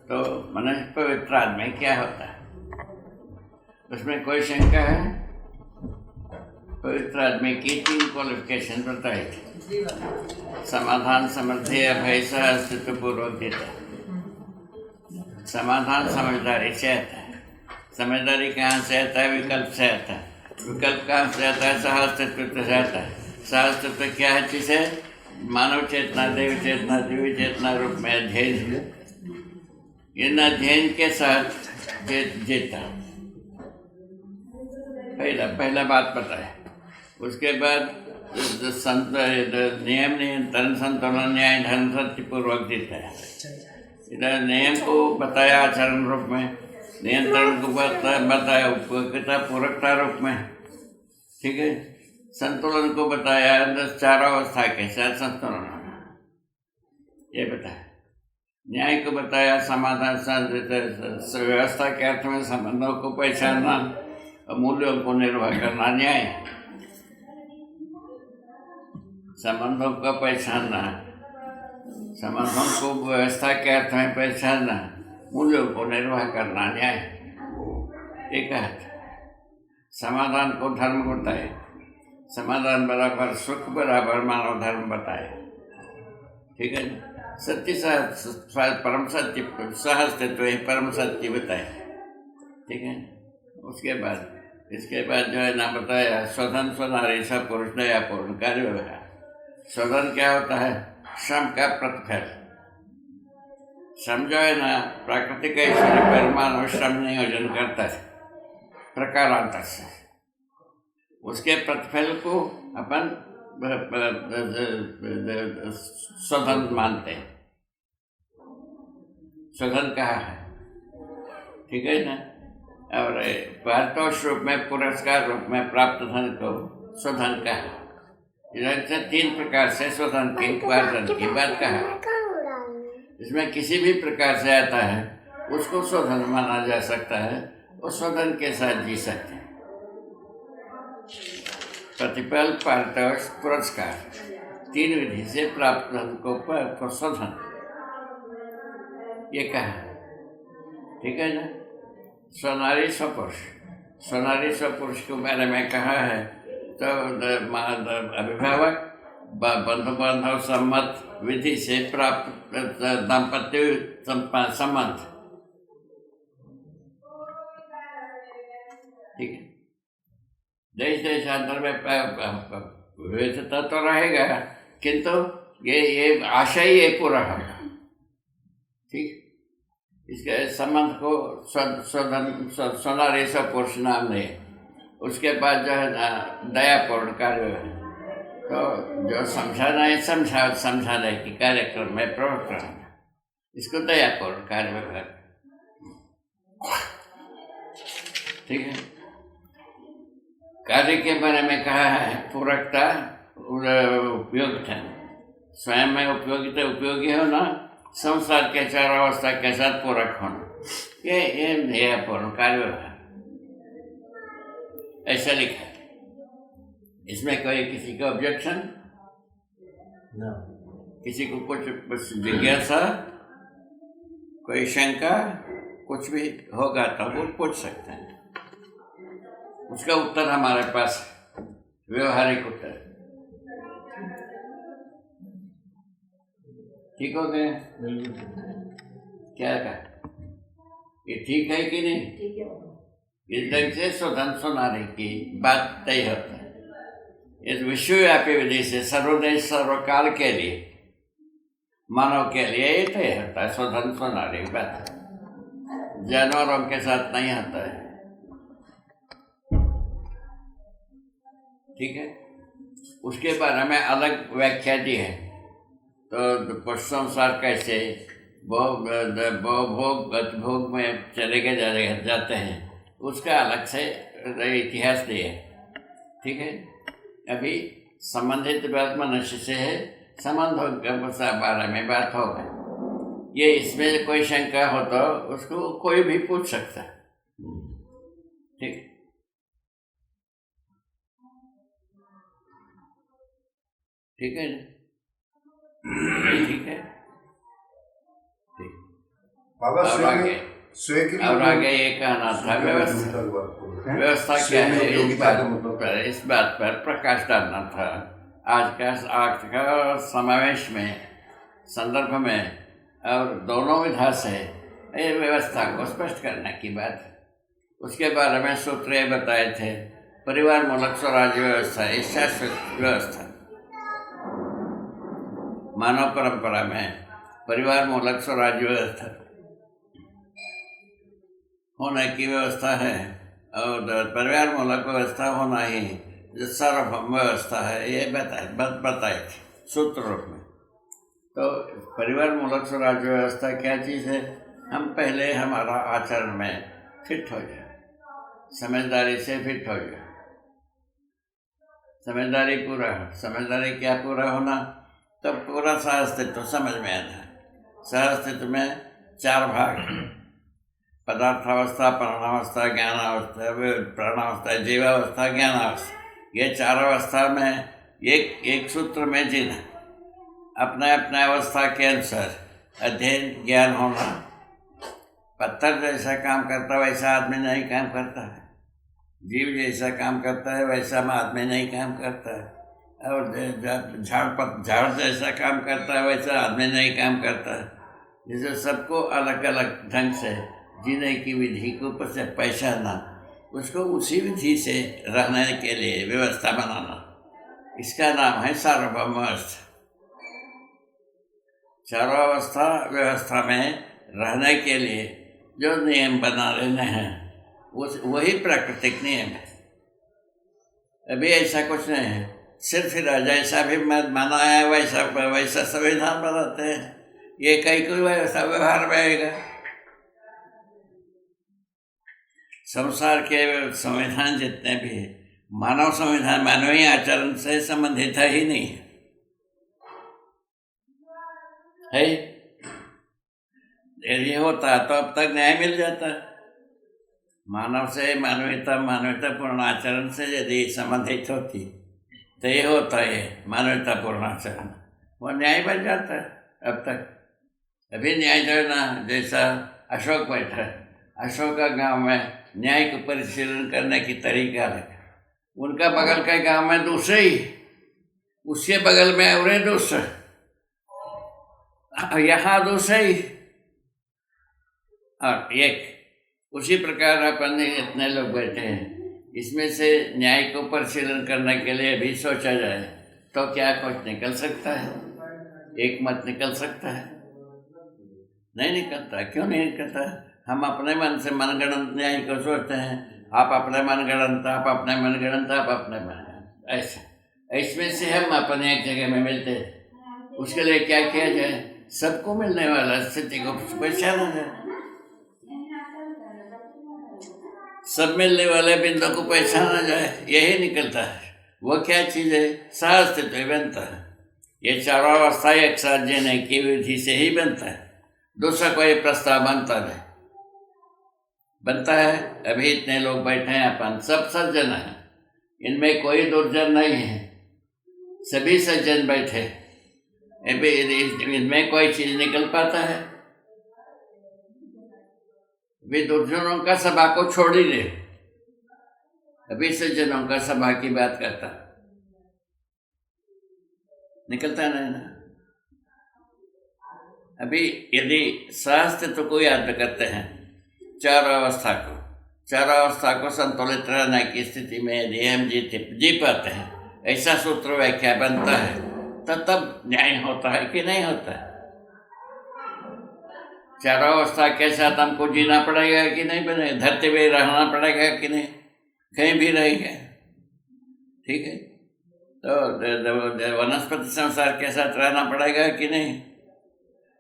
तो मनुष्य पवित्र आदमी क्या होता है? उसमें कोई शंका है? पवित्र आदमी की 3 क्वालिफिकेशन बताई थी। समाधान, समृद्धि, अभय से अस्तित्व पूर्वक देता है। समाधान समझदारी से आता है। समझदारी कहाँ से आता है? विकल्प से आता है। विकल्प कहाँ से आता है? सहअस्तित्व से आता है। सहअस्तित्व क्या है? जिसे मानव चेतना, देव चेतना, दिव्य चेतना रूप में अध्ययन, इन अध्ययन के साथ जीता। पहला बात बताए। उसके बाद नियम, नियंत्रण, संतुलन, न्याय, धर्म, सत्य पूर्वक जीता है। इधर नियम को बताया आचरण रूप में, नियंत्रण को बताया उपयोगिता पूरकता रूप में, ठीक है। संतुलन को बताया 4 अवस्था के साथ संतुलन होना, ये बताया। न्याय को बताया समाधान, व्यवस्था के अर्थ में संबंधों को पहचानना और मूल्यों को निर्वाह करना न्याय। संबंधों का पहचानना, संबंधों को व्यवस्था के अर्थ में पहचानना, मूल्यों को निर्वाह करना न्याय, एक है। समाधान को धर्म बताए। समाधान बराबर सुख बराबर मानव धर्म बताए, ठीक है। सत्य परम सत्य, सहअस्तित्व ही परम सत्य बताए, ठीक है। इसके बाद जो है ना बताया स्वधन, स्वनारी, सपुरुष, दयापूर्ण, कार्य व्यवहार। स्वधन क्या होता है? श्रम का प्रतिफल। श्रम जो है ना प्राकृतिक ऐश्वर्य पर मानव श्रम नियोजन करता है प्रकारांतर से, उसके प्रतिफल को अपन स्वधन मानते हैं। स्वधन कहा है, ठीक है ना। और पारितोष रूप में, पुरस्कार रूप में प्राप्त धन को स्वधन कहा। इधर से 3 प्रकार से स्वधन के उपार्जन की बात कहा। इसमें किसी भी प्रकार से आता है उसको स्वधन माना जा सकता है, और स्वधन के साथ जी सकते हैं। प्रतिफल, पारितोष, पुरस्कार, 3 विधि से प्राप्त धन को स्वधन ये कहा, ठीक है ना। स्वनारी स्वपुरुष, स्वनारी स्वपुरुष के बारे में कहा है तो अभिभावक बंधु बांधव सम्मत विधि से प्राप्त दाम्पत्य संबंध, ठीक है। देश देशांतर में विविधता तो रहेगा, किंतु ये आशय ये पूरा होगा, ठीक। इसके संबंध को स्वनारी स्वपुरुष नाम दे। उसके बाद जो है ना दयापूर्ण कार्य है, तो जो समझाना है समझाने की कार्यक्रम में प्रवृत्त रहना, इसको दयापूर्ण कार्य व्यवहार, ठीक है। कार्य के बारे में कहा है पूरकता, उपयोगिता, स्वयं में उपयोगी होना, संसार के 4 अवस्था के साथ पूरक होना, ये दयापूर्ण कार्य व्यवहार ऐसा लिखा है। इसमें कोई किसी का ऑब्जेक्शन? किसी को कुछ जिज्ञासा, कोई शंका, कुछ भी होगा तो वो पूछ सकते हैं। उसका उत्तर हमारे पास व्यवहारिक उत्तर, ठीक हो गया? क्या कहा? ये ठीक है कि नहीं? ठीक है। इस ढंग से स्वधन स्वनारी की बात तय होता है। इस विश्वव्यापी विधि से सर्वदेश सर्वकाल के लिए, मानव के लिए ये तय होता है स्वधन स्वनारी बात, जानवरों के साथ नहीं होता है, ठीक है। उसके बारे में अलग व्याख्या दी है। तो पुरुष संसार कैसे भोग भोग में चले गए जाते हैं, उसका अलग से इतिहास दिए, ठीक है। अभी संबंधित बात मनुष्य से है, संबंधों के बारे में बात होगा। ये इसमें कोई शंका हो तो उसको कोई भी पूछ सकता है, ठीक। ठीक है, ठीक है, ठीक। बाबा और आगे और आगे ये कहना था व्यवस्था क्या है, इस बात पर प्रकाश डालना था। आज का समावेश में संदर्भ में और दोनों विधा से ये व्यवस्था को स्पष्ट करने की बात। उसके बारे में सूत्र ये बताए थे, परिवार मूलक स्वराज्य व्यवस्था, शाश्वत व्यवस्था। मानव परंपरा में परिवार मूलक स्वराज्य व्यवस्था होने की व्यवस्था है, और परिवार मूलक व्यवस्था होना ही जो सार्वभौम व्यवस्था है, ये बताए थे सूत्र रूप में। तो परिवार मूलक स्वराज्य व्यवस्था क्या चीज़ है? हम पहले हमारा आचरण में फिट हो जाए, समझदारी से फिट हो जाए। समझदारी क्या पूरा होना? तो पूरा सहअस्तित्व समझ में आना है। सहअस्तित्व में 4 भाग, पदार्थावस्था, प्राणावस्था, ज्ञानावस्था, प्राणावस्था, जीवावस्था, ज्ञानावस्था। ये 4 अवस्था में एक सूत्र में जीना, अपने अपने अवस्था के अनुसार अध्ययन ज्ञान होना। पत्थर जैसा काम करता है वैसा आदमी नहीं काम करता है, जीव जैसा काम करता है वैसा आदमी नहीं काम करता है, और झाड़ जैसा काम करता है वैसा आदमी नहीं काम करता है। जैसे सबको अलग अलग ढंग से जीने की विधि को पहचानना, उसको उसी विधि से रहने के लिए व्यवस्था बनाना, इसका नाम है सार्वभौम व्यवस्था। चारों अवस्था व्यवस्था में रहने के लिए जो नियम बना लेने हैं वही प्राकृतिक नियम है। अभी ऐसा कुछ नहीं है, सिर्फ जैसा भी माना है वैसा संविधान बनाते हैं। ये कोई वैसा व्यवहार में आएगा? संसार के संविधान जितने भी मानव संविधान मानवीय आचरण से संबंधित है ही नहीं है। यदि होता तो अब तक न्याय मिल जाता। मानव से मानवतापूर्ण आचरण से यदि संबंधित होती तो ये होता है मानवतापूर्ण आचरण, वो न्याय बन जाता है। अब तक अभी न्याय जो है ना, जैसा अशोक बैठा, अशोक का गांव में न्याय को परिशीलन करने की तरीका है। उनका बगल के गांव में दूसरे ही, उसके बगल में और दूसरा, यहाँ दूसरे ही, और एक उसी प्रकार अपन इतने लोग बैठे हैं। इसमें से न्याय को परिशीलन करने के लिए भी सोचा जाए तो क्या कुछ निकल सकता है? एक मत निकल सकता है? नहीं निकलता। क्यों नहीं निकलता? हम अपने मन से मनगढ़ंत न्याय को सोचते हैं। आप अपने मनगढ़ंत, आप अपने मनगढ़ंत, आप अपने मनगढ़ंत, ऐसा। इसमें से हम अपने एक जगह में मिलते हैं। उसके लिए क्या किया जाए? सबको मिलने वाला स्थिति को पहचाना जाए, सब मिलने वाले बिंदु को पहचाना जाए, यही निकलता है। वो क्या चीज़ है? सहअस्तित्व बनता है। ये चारों अवस्था एक साथ जीने की विधि से ही बनता है, दूसरा कोई प्रस्ताव बनता है। अभी इतने लोग बैठे हैं, अपन सब सज्जन हैं, इनमें कोई दुर्जन नहीं है, सभी सज्जन बैठे। अभी इनमें कोई चीज़ निकल पाता है? अभी दुर्जनों का सभा को छोड़ ही दे, अभी सज्जनों का सभा की बात करता, निकलता नहीं ना। अभी यदि सहअस्तित्व को याद करते हैं, चार अवस्था को संतुलित रहने की स्थिति में यदि हम जी पाते हैं, ऐसा सूत्र व्याख्या बनता है, तो तब न्याय होता है कि नहीं होता है? चारों अवस्था के साथ हमको जीना पड़ेगा कि नहीं बनेगा? धरती पे रहना पड़ेगा कि नहीं? कहीं भी रहेंगे, ठीक है। तो वनस्पति संसार के साथ रहना पड़ेगा कि नहीं,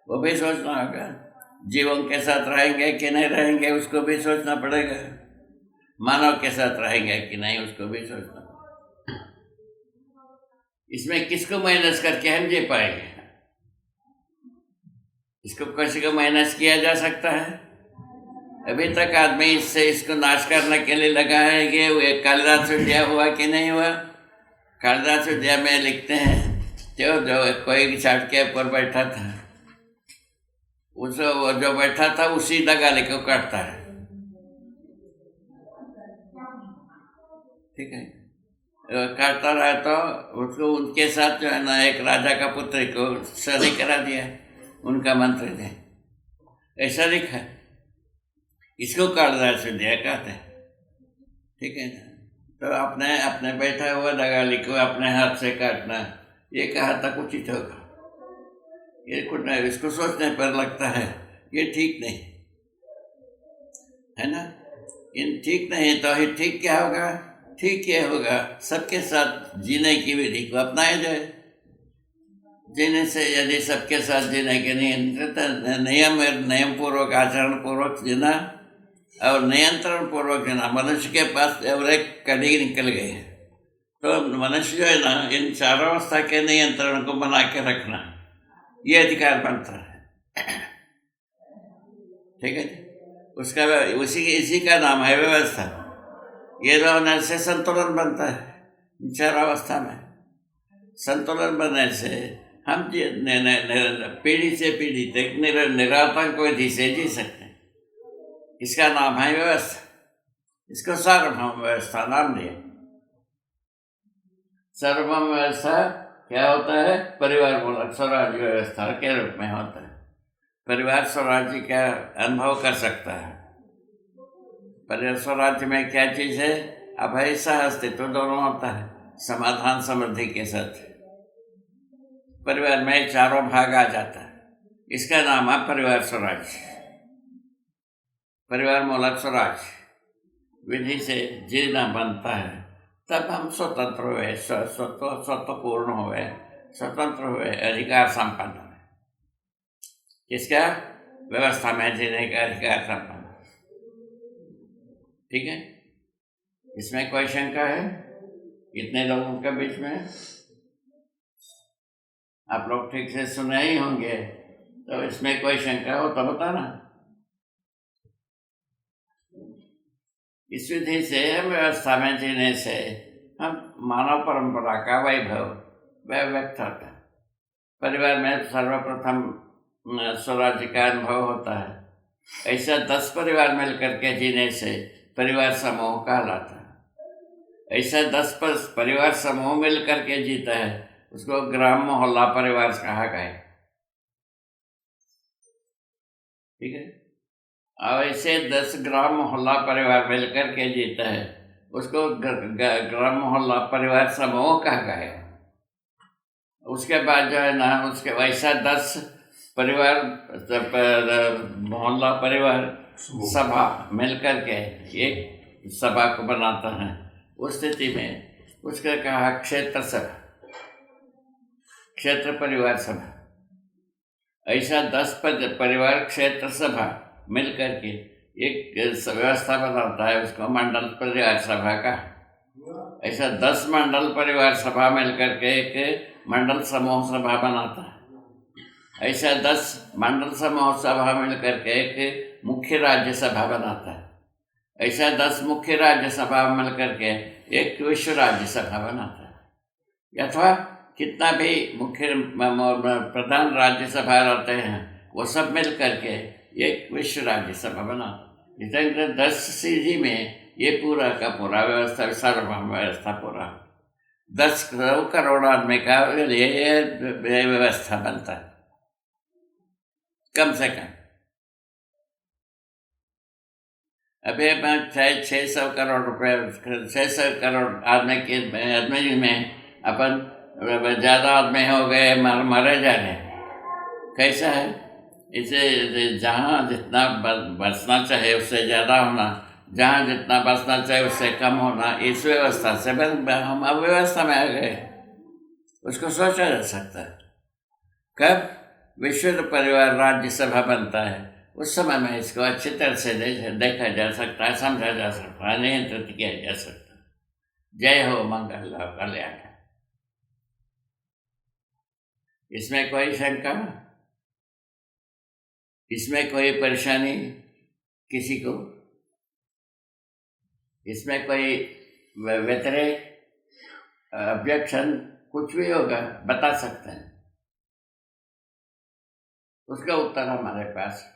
वो भी सोचना होगा। जीवों के साथ रहेंगे कि नहीं रहेंगे, उसको भी सोचना पड़ेगा। मानव के साथ रहेंगे कि नहीं, उसको भी सोचना। इसमें किसको माइनस करके हम जी पाएंगे? इसको किसी को माइनस किया जा सकता है? अभी तक आदमी इसको नाश करने के लिए लगा है कि वो एक कालिदास विद्या हुआ कि नहीं हुआ। कालिदास विद्या में लिखते हैं, जो कोई छाट के ऊपर बैठा था, उस वो जो बैठा था उसी दगाली को काटता है। ठीक है, काटता रहा तो उसको उनके साथ जो है ना एक राजा का पुत्र को शादी करा दिया उनका मंत्री ने, ऐसा लिखा है। इसको काटदार से दिया कहते हैं। ठीक है ना, तो अपने अपने बैठा हुआ दगाली को अपने हाथ से काटना, ये कहा तक उचित होगा? ये कुछ नहीं, इसको सोचने पर लगता है ये ठीक नहीं है ना। इन ठीक नहीं तो ही ठीक क्या होगा? ठीक ये होगा सबके साथ जीने की विधि को अपनाया जाए। जीने से यदि सबके साथ जीने के नियम पूर्वक आचरण पूर्वक जीना और नियंत्रण पूर्वक जीना, मनुष्य के पास और एक कड़ी निकल गई है। तो मनुष्य जो है ना इन चारों अवस्था के नियंत्रण को बना के रखना, ये अधिकार बनता है। ठीक है जी, उसका इसी का नाम है व्यवस्था। ये रहने से संतुलन बनता है। चार अवस्था में संतुलन बनने से हम पीढ़ी से पीढ़ी तक निरातंक विधि से जी सकते हैं। इसका नाम है व्यवस्था। इसको सार्वभौम व्यवस्था नाम दिया। सार्वभौम व्यवस्था क्या होता है? परिवार मूलक स्वराज्य व्यवस्था के रूप में होता है। परिवार स्वराज्य का अनुभव कर सकता है। परिवार स्वराज्य में क्या चीज़ है? अभय सह अस्तित्व दोनों होता है, समाधान समृद्धि के साथ। परिवार में चारों भाग आ जाता है, इसका नाम है परिवार स्वराज्य। परिवार मूलक स्वराज्य विधि से जीना बनता है, तब हम स्वतंत्र हुए, स्वतपूर्ण हुए, स्वतंत्र हुए, अधिकार संपन्न हुए। किसका? व्यवस्था में जीने का अधिकार संपन्न। ठीक है, इसमें कोई शंका है? इतने लोगों के बीच में आप लोग ठीक से सुने ही होंगे, तो इसमें कोई शंका हो तो बताना। इस विधि से व्यवस्था में जीने से हम मानव परंपरा का वैभव व्यक्त होता है। परिवार में सर्वप्रथम स्वराज्य का अनुभव होता है। ऐसा 10 परिवार मिलकर के जीने से परिवार समूह कहलाता है। ऐसा 10 परिवार समूह मिलकर के जीता है, उसको ग्राम मोहल्ला परिवार कहा गया। ठीक है, और ऐसे 10 ग्राम मोहल्ला परिवार मिलकर के जीता है, उसको ग्राम मोहल्ला परिवार समूह कहा गया। उसके बाद जो है ना उसके वैसा 10 परिवार मोहल्ला परिवार सभा मिलकर के एक सभा को बनाता है। उस स्थिति में उसका कहा क्षेत्र सभा, क्षेत्र परिवार सभा। ऐसा 10 परिवार क्षेत्र सभा मिलकर के एक व्यवस्था बनाता है, उसको मंडल परिवार सभा का। ऐसा 10 मंडल परिवार सभा मिलकर के एक मंडल समूह सभा बनाता है। ऐसा 10 मंडल समूह सभा मिलकर के एक मुख्य राज्य सभा बनाता है। ऐसा 10 मुख्य राज्य सभा मिलकर के एक विश्व राज्य सभा बनाता है। अथवा कितना भी मुख्य प्रधान राज्य सभा रहते हैं, वो सब मिल करके एक विश्व राज्य सभा बनाता है। इस 10 सीढ़ी में ये पूरा का पूरा व्यवस्था, सार्वभौम व्यवस्था पूरा 10 करोड़ आदमी का ये व्यवस्था बनता है कम से कम। अभी मैं 600 करोड़ रुपये, 600 करोड़ आदमी में अपन ज़्यादा आदमी हो गए, मरे जा रहे। कैसा है? इसे जहाँ जितना बचना चाहे उससे ज़्यादा होना, जहाँ जितना बचना चाहे उससे कम होना, इस व्यवस्था से हम अव्यवस्था में आ गए। उसको सोचा जा सकता है। कब विश्व परिवार राज्य सभा बनता है, उस समय में इसको अच्छी तरह से देखा जा सकता है, समझा जा सकता है, नियंत्रित किया जा सकता है। जय हो मंगल और कल्याण। इसमें कोई शंका, इसमें कोई परेशानी किसी को, इसमें कोई व्यतिरेक, ऑब्जेक्शन कुछ भी होगा बता सकते हैं। उसका उत्तर हमारे पास है।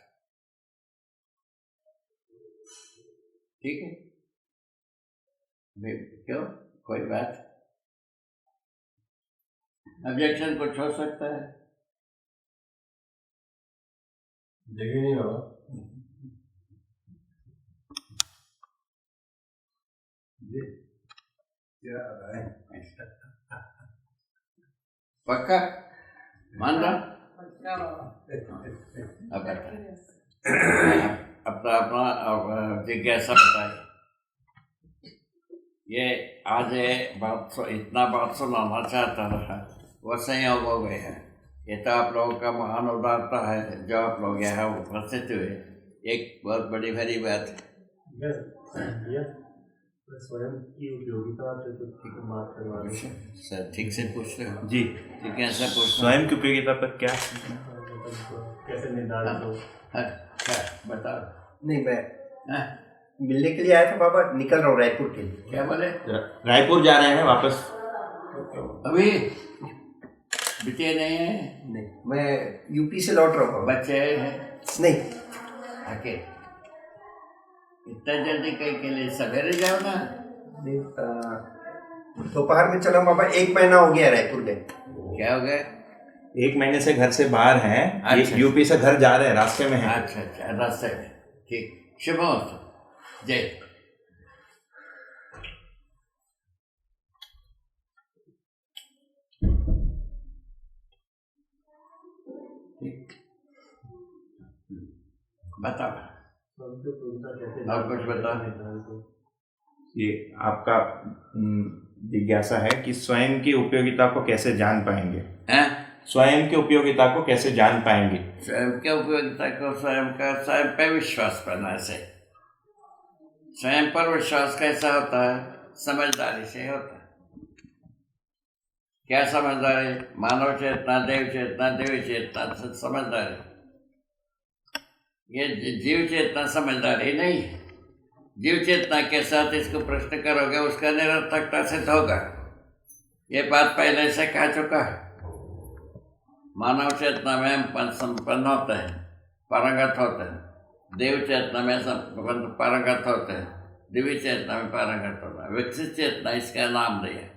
ठीक है, क्यों, कोई बात, ऑब्जेक्शन कुछ हो सकता है? देखिए नहीं बाबा, क्या है पक्का मान रहा? अब बता, अपना जिज्ञासा बताइए। ये आज इतना बात सुनाना चाहता रहा, वो संयोग हो गए हैं। ये तो आप लोगों का महान उदारता है जो आप लोग यहाँ उपस्थित हुए, एक बहुत बड़ी भरी बात है। स्वयं की उपयोगिता पे बात करवा रहे हैं सर, ठीक से पूछ रहे हो जी, जिज्ञासा पूछ स्वयं की उपयोगिता पर क्या? कैसे निर्धारित हो? क्या बताओ? नहीं, मैं हाँ? मिलने के लिए आया था बाबा, निकल रहा हूँ रायपुर के लिए। क्या बोले? रायपुर जा रहे हैं वापस? अभी बिटिया नहीं है? नहीं, मैं यूपी से लौट रहा हूँ। बच्चे हैं? नहीं, आके इतना जल्दी कहीं के लिए? सवेरे जाओ ना। दोपहर में चला बाबा, 1 महीना हो गया रायपुर गए। क्या हो गया? 1 महीने से घर से बाहर हैं। अच्छा। यूपी से घर जा रहे हैं, रास्ते में हैं। अच्छा अच्छा, रास्ते में। ठीक, शुभ हो, जय। बताओ और कुछ बताओ। ये आपका जिज्ञासा है कि स्वयं की उपयोगिता को कैसे जान पाएंगे? हैं? स्वयं की उपयोगिता को कैसे जान पाएंगे? स्वयं के उपयोगिता को स्वयं पर विश्वास करना से। स्वयं पर विश्वास कैसा होता है? समझदारी से होता है। क्या समझदारी? मानव चेतना, देव चेतना, देवी चेतना समझदारी। ये जीव चेतना समझदारी नहीं है। जीव चेतना के साथ इसको प्रश्न करोगे उसका निरर्थकता सिद्ध होगा। ये बात पहले से कह चुका है। मानव चेतना में हम संपन्न होते हैं, पारंगत होते हैं। देव चेतना में संपन्न पारंगत होते हैं, दिव्य चेतना में पारंगत होता है। विकसित चेतना इसका नाम दिया।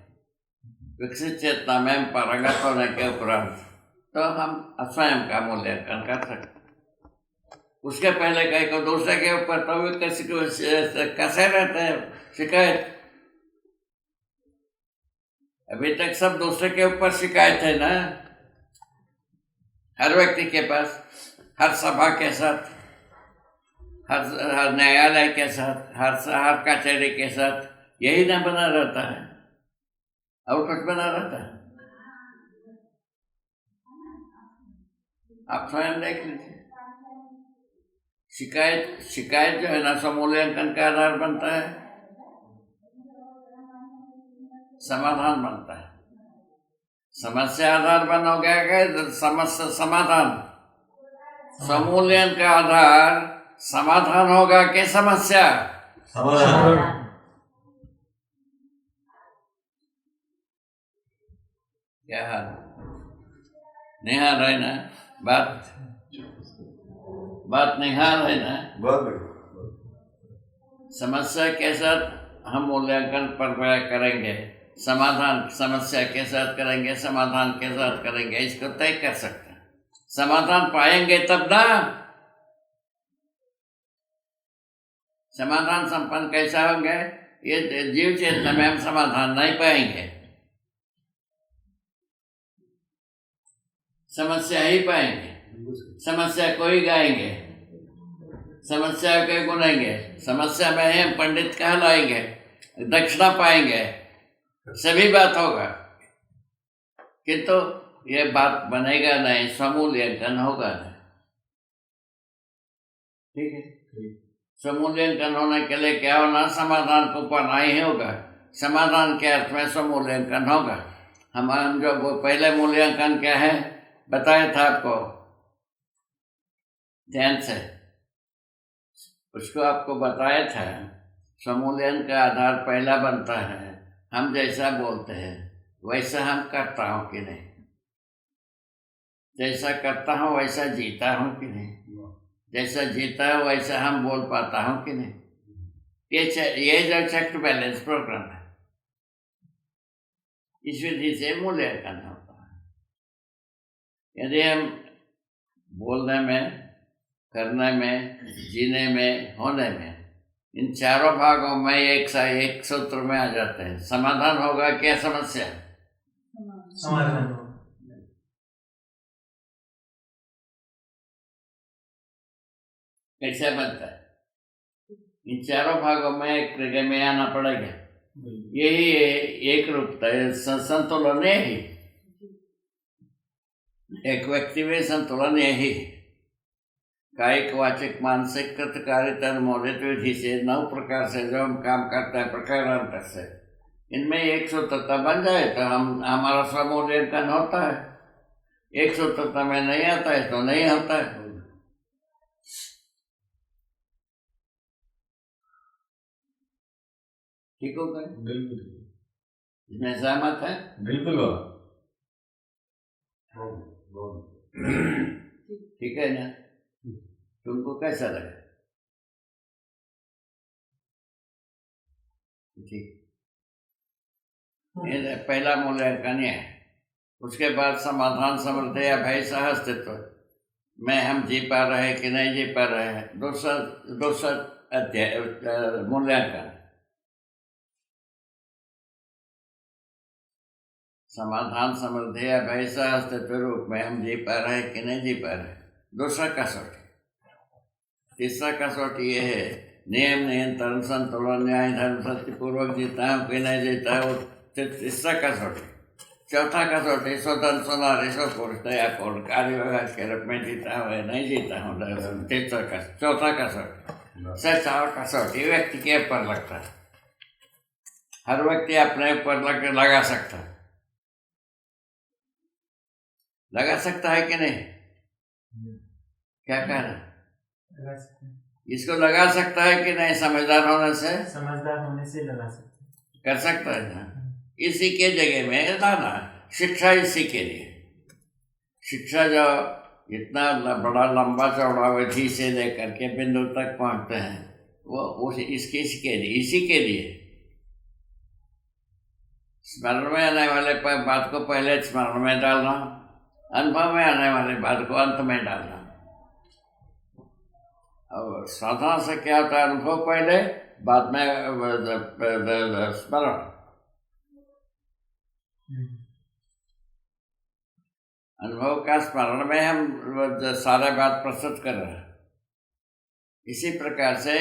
विकसित चेतना में हम पारंगत होने के उपरांत तो हम स्वयं का मूल्यांकन कर सकते। उसके पहले कहीं को दूसरे के ऊपर तो भी किसी को कैसे रहते हैं शिकायत। अभी तक सब दूसरे के ऊपर शिकायत है ना, हर व्यक्ति के पास, हर सभा के साथ, हर न्यायालय के साथ, हर कचहरी के साथ यही ना बना रहता है, और कुछ बना रहता है। आप स्वयं देख लीजिए। शिकायत जो है ना, समूल्यांकन का आधार बनता है, समाधान बनता है। समस्या आधार बन हो गया कि समस्या समाधान? समूल्यांकन का आधार समाधान होगा कि समस्या? समाधान। क्या हाल? नहीं हाल है ना? बात नहीं हाल है ना? बहुत बढ़िया। समस्या के साथ हम मूल्यांकन पर करेंगे, समाधान समस्या के साथ करेंगे, समाधान के साथ करेंगे, इसको तय कर सकते हैं। समाधान पाएंगे तब ना। समाधान संपन्न कैसा होंगे? ये जीव चेतना में हम समाधान नहीं पाएंगे, समस्या ही पाएंगे। समस्या को ही गाएंगे, समस्या को ही गुनेंगे। समस्या में हम पंडित कहलाएंगे, दक्षिणा पाएंगे, सभी बात होगा, किंतु ये बात बनेगा नहीं, समूल्यांकन होगा नहीं। ठीक है? समूल्यांकन होने के लिए क्या होना? समाधान को पाना ही होगा। समाधान के अर्थ में समूल्यांकन होगा। हम जो पहले मूल्यांकन क्या है बताया था आपको, ध्यान से उसको आपको बताया था। समूल्यांकन का आधार पहला बनता है, हम जैसा बोलते हैं वैसा हम करता हूँ कि नहीं। जैसा करता हूँ वैसा जीता हूँ कि नहीं, जैसा जीता हूँ वैसा हम बोल पाता हूँ कि नहीं। ये जो चेक बैलेंस प्रोग्राम है, इस विधि से मूल्यांकन होता है। यदि हम बोलने में, करने में, जीने में, होने में, इन चारों भागों में एक सूत्र में आ जाते हैं, समाधान होगा क्या समस्या? समाधान। कैसे बनता है? इन चारों भागों में एक जगह में आना पड़ेगा। यही एक रूपता है, संतुलन यही, एक व्यक्ति में संतुलन यही। कायिक, वाचिक, मानसिक, कृतकारिता अनुमोदित विधि से 9 प्रकार से जो हम काम करते हैं प्रकारांतर से, इनमें एक सूत्रता बन जाए तो हमारा स्वमूल्यांकन होता है। एक सूत्रता में नहीं आता है तो नहीं होता है। ठीक हो गए? बिल्कुल इसमें सहमत है? बिल्कुल ठीक है ना? तुमको कैसा लगा? ठीक। ये पहला मूल्यांकन है। उसके बाद समाधान, समृद्धि या भय सह अस्तित्व में हम जी पा रहे हैं कि नहीं जी पा रहे हैं। दूसरा अध्याय मूल्यांकन, समाधान, समृद्धि या भय सह अस्तित्व रूप में हम जी पा रहे हैं कि नहीं जी पा रहे। दूसरा कसौटी। तीसरा कसौटी ये है, नियम, नियंत्रण, संतुलन, न्याय, धर्म, सत्यपूर्वक जीता हूँ कि नहीं जीता हूँ। तीसरा कसौटी। चौथा कसौटी, स्वतंत्र, सुनारी, स्वपुरुष, दयापूर्ण, कार्य व्यवहार के रूप में जीता हूँ या नहीं जीता हूँ। चौथा कसौटी। चार कसौटी व्यक्ति के ऊपर लगता है। हर व्यक्ति अपने ऊपर लगा सकता है। लगा सकता है कि नहीं? क्या कहना? इसको लगा सकता है कि नहीं? समझदार होने से लगा सकते, कर सकता है ना। इसी के जगह में लाना शिक्षा, इसी के लिए शिक्षा जो इतना बड़ा लंबा चौड़ा विधि से लेकर के बिंदु तक पहुंचते हैं, वो इसी के लिए स्मरण में आने वाले बात को पहले स्मरण में डालना, अनुभव में आने वाली बात को अंत में डालना। और साधना से क्या होता है? अनुभव पहले, बाद में स्मरण। अनुभव का स्मरण में हम सारे बात प्रस्तुत कर रहे हैं। इसी प्रकार से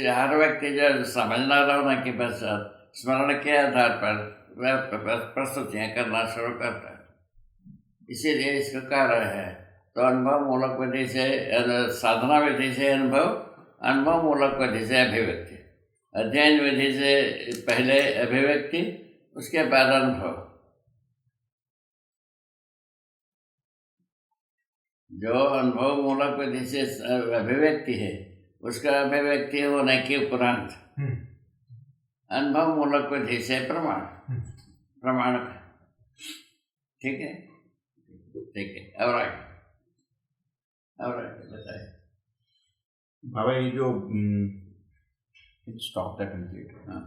हर व्यक्ति जो समझदार होने के पश्चात स्मरण के आधार पर प्रस्तुतियाँ करना शुरू करता है। इसीलिए इसको कह रहे हैं। तो अनुभव मूलक विधि से, साधना विधि से अनुभव, अनुभव मूलक विधि से अभिव्यक्ति, अध्ययन विधि से पहले अभिव्यक्ति, उसके बाद अनुभव। जो अनुभव मूलक विधि से अभिव्यक्ति है, उसका अभिव्यक्ति होने के उपरांत अनुभव मूलक विधि से प्रमाण का। ठीक है, ठीक है। और बताइए बाबा, ये जो स्टॉप द कंप्लीट। हाँ।